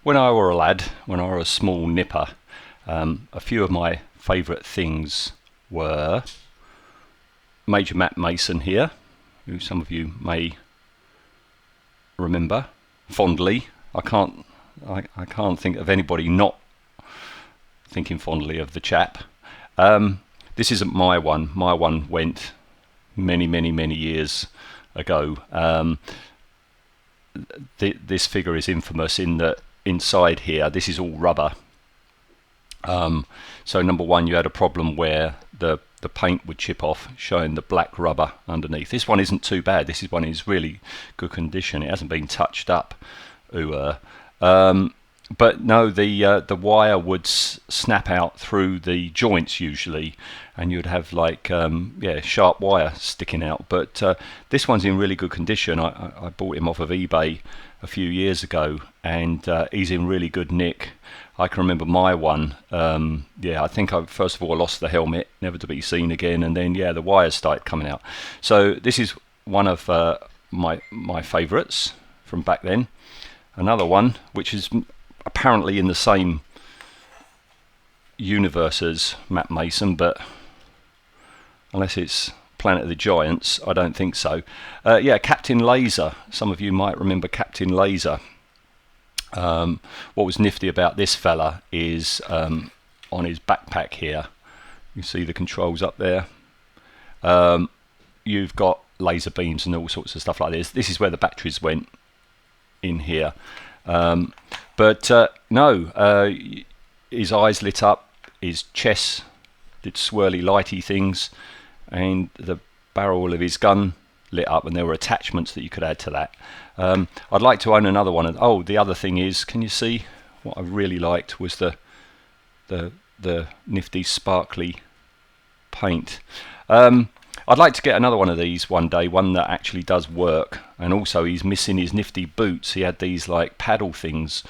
When I were a lad, when I was a small nipper, a few of my favourite things were Major Matt Mason here, who some of you may remember fondly. I can't think of anybody not thinking fondly of the chap. This isn't my one. My one went many years ago. This figure is infamous in that inside here, this is all rubber. So number one, you had a problem where the paint would chip off, showing the black rubber underneath. This one isn't too bad. This one is really good condition. It hasn't been touched up. But no, the wire would snap out through the joints usually, and you'd have like sharp wire sticking out. But this one's in really good condition. I bought him off of eBay a few years ago, and he's in really good nick. I can remember my one. I think I first of all lost the helmet, never to be seen again, and then the wires started coming out. So this is one of my favourites from back then. Another one which is apparently in the same universe as Matt Mason, but unless it's Planet of the Giants, I don't think so. Captain Laser. Some of you might remember Captain Laser. What was nifty about this fella is on his backpack here, you see the controls up there. You've got laser beams and all sorts of stuff like this. This is where the batteries went in here. His eyes lit up, his chest did swirly lighty things, and the barrel of his gun lit up, and there were attachments that you could add to that. I'd like to own another one. The other thing is, can you see what I really liked was the nifty sparkly paint. I'd like to get another one of these one day, one that actually does work. And also he's missing his nifty boots. He had these like paddle things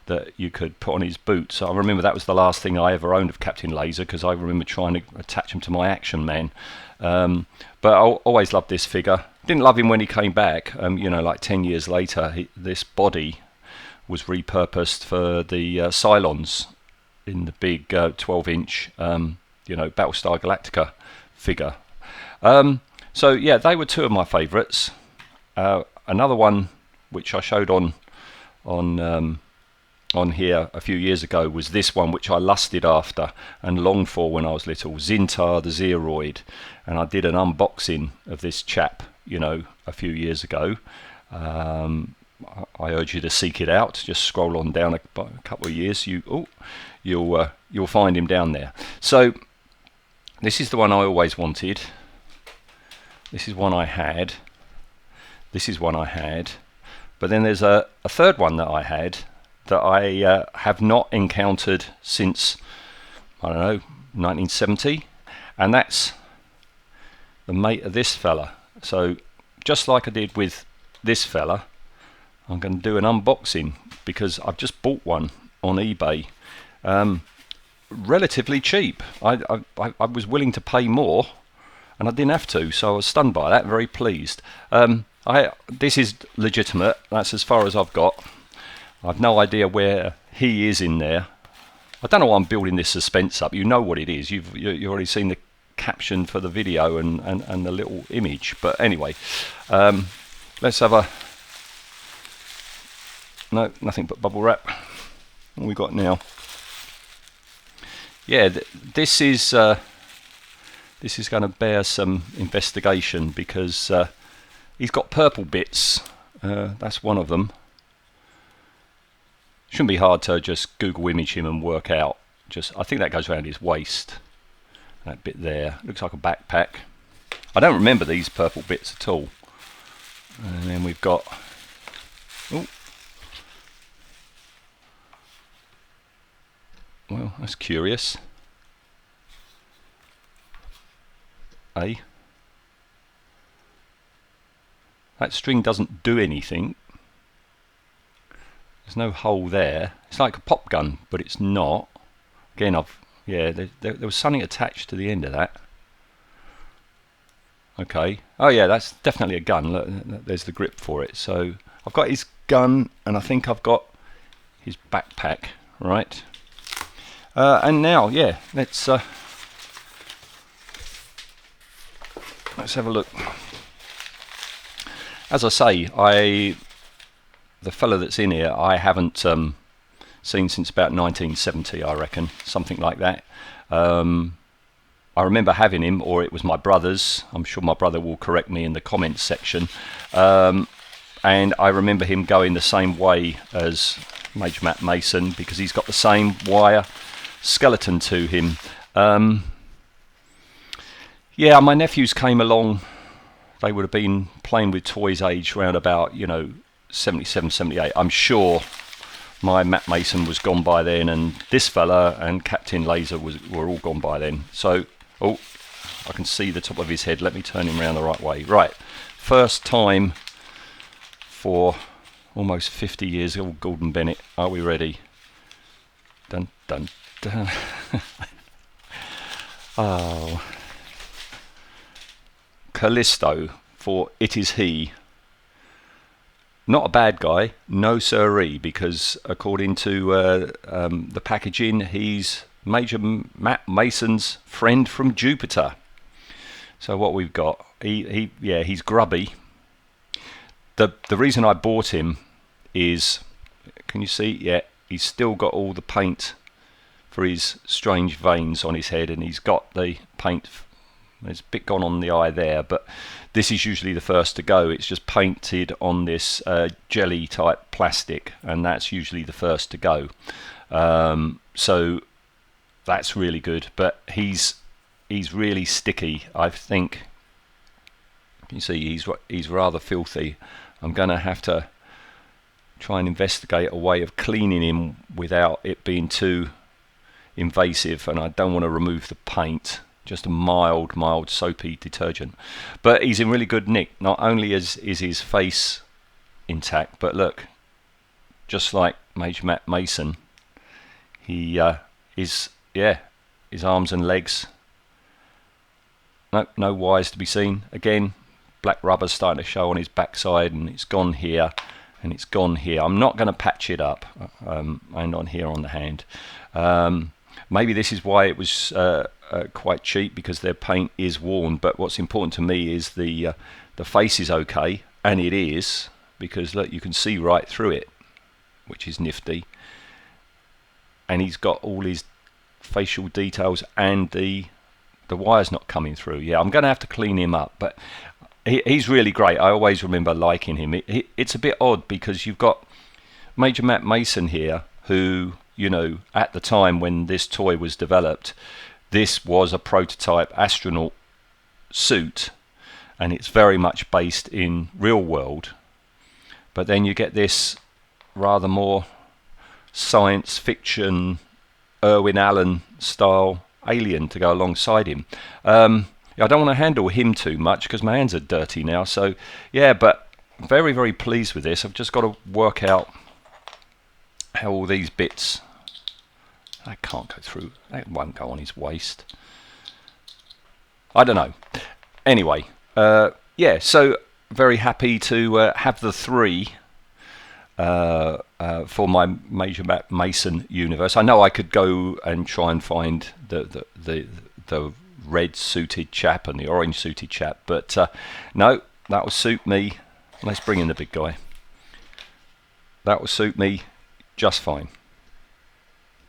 that you could put on his boots. I remember that was the last thing I ever owned of Captain Laser, because I remember trying to attach him to my Action Man. But I always loved this figure. Didn't love him when he came back. Like 10 years later, this body was repurposed for the Cylons in the big 12-inch, Battlestar Galactica figure. They were two of my favourites. Another one which I showed on here a few years ago was this one, which I lusted after and longed for when I was little, Zintar the Zeroid, and I did an unboxing of this chap, a few years ago. I urge you to seek it out. Just scroll on down a couple of years. You'll find him down there. So this is the one I always wanted. This is one I had. This is one I had. But then there's a third one that I had that I have not encountered since, 1970. And that's the mate of this fella. So just like I did with this fella, I'm going to do an unboxing, because I've just bought one on eBay. Relatively cheap. I was willing to pay more, and I didn't have to, so I was stunned by that, very pleased. This is legitimate. That's as far as I've got. I've no idea where he is in there. I don't know why I'm building this suspense up. You know what it is. You've already seen the caption for the video and the little image. But anyway, let's have a... No, nothing but bubble wrap. What we got now? Yeah, this is going to bear some investigation, because he's got purple bits. That's one of them. Shouldn't be hard to just Google image him and work out. I think that goes around his waist. That bit there looks like a backpack. I don't remember these purple bits at all. And then we've got... Well, that's curious. That string doesn't do anything. There's no hole there. It's like a pop gun, but it's not. Again, there was something attached to the end of that. Okay. Oh yeah, that's definitely a gun. Look, there's the grip for it. So I've got his gun, and I think I've got his backpack, right? And now, yeah, let's have a look. As I say, the fella that's in here, I haven't seen since about 1970, I reckon, something like that. I remember having him, or it was my brother's. I'm sure my brother will correct me in the comments section. And I remember him going the same way as Major Matt Mason, because he's got the same wire skeleton to him. Yeah, my nephews came along. They would have been playing with toys age around about, 77, 78. I'm sure my Matt Mason was gone by then, and this fella and Captain Laser were all gone by then. So, oh, I can see the top of his head. Let me turn him around the right way. Right, first time for almost 50 years. Oh, Gordon Bennett, are we ready? Dun, dun, dun. Oh. Callisto for It Is He. Not a bad guy, no siree, because according to the packaging, he's Major Matt Mason's friend from Jupiter. So what we've got, he's grubby. The reason I bought him is, can you see? Yeah, he's still got all the paint for his strange veins on his head, and he's got the paint. There's a bit gone on the eye there, but this is usually the first to go. It's just painted on this jelly type plastic, and that's usually the first to go. So that's really good, but he's really sticky. I think you see he's rather filthy. I'm gonna have to try and investigate a way of cleaning him without it being too invasive, and I don't want to remove the paint. Just a mild soapy detergent. But he's in really good nick. Not only is his face intact, but look, just like Major Matt Mason, he his arms and legs, no wires to be seen. Again, black rubber starting to show on his backside, and it's gone here and it's gone here. I'm not going to patch it up, and on here on the hand. Maybe this is why it was quite cheap, because their paint is worn. But what's important to me is the face is okay, and it is, because look, you can see right through it, which is nifty. And he's got all his facial details, and the wire's not coming through. Yeah, I'm going to have to clean him up, but he's really great. I always remember liking him. It's a bit odd, because you've got Major Matt Mason here, who, at the time when this toy was developed, this was a prototype astronaut suit, and it's very much based in real world. But then you get this rather more science fiction, Irwin Allen style alien to go alongside him. I don't want to handle him too much because my hands are dirty now. So yeah, but very, very pleased with this. I've just got to work out how all these bits, that can't go through, that won't go on his waist. I don't know. Anyway, yeah, so very happy to have the three for my Major Matt Mason universe. I know I could go and try and find the red suited chap and the orange suited chap, but no, that will suit me. Let's bring in the big guy. That will suit me just fine.